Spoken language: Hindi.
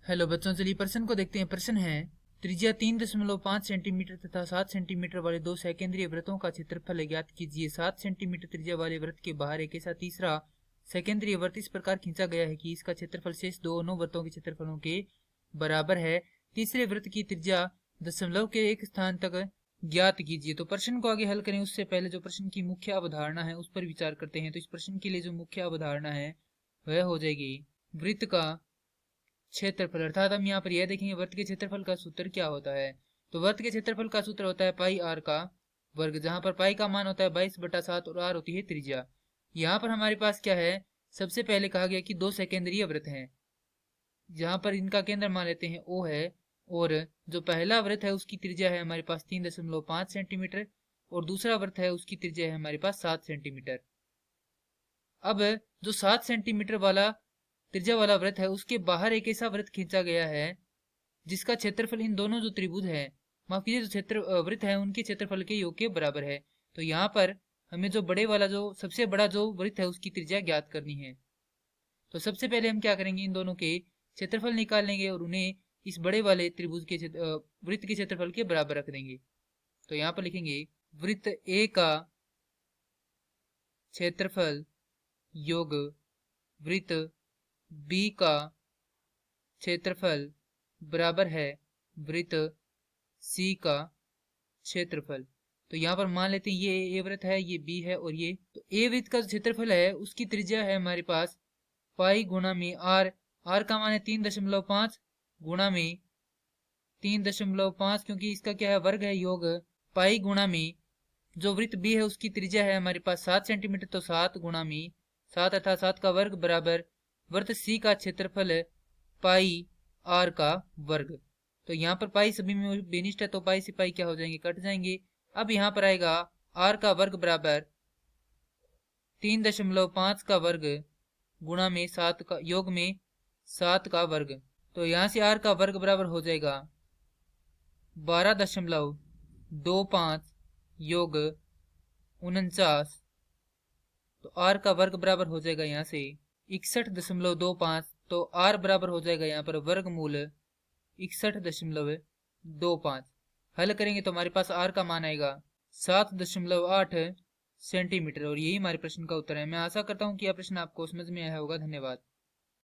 हेलो बच्चों, चलिए प्रश्न को देखते हैं। प्रश्न है त्रिज्या 3.5 सेंटीमीटर तथा 7 सेंटीमीटर वाले दो सेकेंद्रीय वृत्तों का क्षेत्रफल ज्ञात कीजिए। 7 सेंटीमीटर त्रिज्या वाले वृत्त के बाहर एक ऐसा तीसरा सेकेंद्रीय वृत्त इस प्रकार खींचा गया है कि इसका क्षेत्रफल शेष दोनों वृत्तों के क्षेत्रफलों के बराबर है। तीसरे वृत्त की त्रिज्या दशमलव के एक स्थान तक ज्ञात कीजिए। तो प्रश्न को आगे हल करें उससे पहले जो प्रश्न की मुख्य अवधारणा है उस पर विचार करते हैं। तो इस प्रश्न के लिए जो मुख्य अवधारणा है वह हो जाएगी वृत्त का क्षेत्रफल। अर्थात हम यहाँ पर यह देखेंगे वृत्त के क्षेत्रफल का सूत्र क्या होता है। तो वृत्त के क्षेत्रफल का सूत्र होता है पाई आर का वर्ग, जहां पर पाई का मान होता है 22/7 और आर होती है त्रिज्या। यहाँ पर हमारे पास क्या है, सबसे पहले कहा गया कि दो सेकेंद्रीय वृत्त हैं, जहां पर इनका केंद्र मान लेते हैं ओ है, और जो पहला वृत्त है उसकी त्रिज्या है हमारे पास 3.5 सेंटीमीटर और दूसरा वृत्त है उसकी त्रिज्या है हमारे पास 7 सेंटीमीटर। अब जो 7 सेंटीमीटर वाला त्रिज्या वाला वृत्त है उसके बाहर एक ऐसा वृत्त खींचा गया है जिसका क्षेत्रफल इन दोनों जो त्रिभुज है, माफ कीजिए, जो क्षेत्र वृत्त है उनके क्षेत्रफल के योग के बराबर है। तो यहाँ पर हमें जो बड़े वाला जो सबसे बड़ा जो वृत्त है उसकी त्रिज्या ज्ञात करनी है। तो सबसे पहले हम क्या करेंगे, इन दोनों के क्षेत्रफल निकाल लेंगे और उन्हें इस बड़े वाले त्रिभुज के वृत्त के क्षेत्रफल के बराबर रख देंगे। तो यहाँ पर लिखेंगे वृत्त ए का क्षेत्रफल योग वृत्त बी का क्षेत्रफल बराबर है वृत्त सी का क्षेत्रफल। तो यहाँ पर मान लेते हैं ये ए वृत्त है, ये बी है और ये, तो ए वृत्त का जो क्षेत्रफल है उसकी त्रिज्या है हमारे पास पाई गुणा में आर। आर का मान है 3.5 गुणा में 3.5, क्योंकि इसका क्या है वर्ग है, योग पाई गुणा में जो वृत्त बी है उसकी त्रिज्या है हमारे पास 7 सेंटीमीटर, तो 7 गुणा में 7 अर्थात 7 का वर्ग बराबर वृत्त सी का क्षेत्रफल पाई आर का वर्ग। तो यहाँ पर पाई सभी में बेनिष्ठ है तो पाई से पाई क्या हो जाएंगे, कट जाएंगे। अब यहाँ पर आएगा आर का वर्ग बराबर 3.5 का वर्ग गुणा में 7 का योग में 7 का वर्ग। तो यहाँ से आर का वर्ग बराबर हो जाएगा 12.25 योग 49। तो आर का वर्ग बराबर हो जाएगा यहाँ से 61.25। तो आर बराबर हो जाएगा यहाँ पर वर्गमूल 61.25। हल करेंगे तो हमारे पास आर का मान आएगा 7.8 सेंटीमीटर और यही हमारे प्रश्न का उत्तर है। मैं आशा करता हूँ कि यह प्रश्न आपको समझ में आया होगा। धन्यवाद।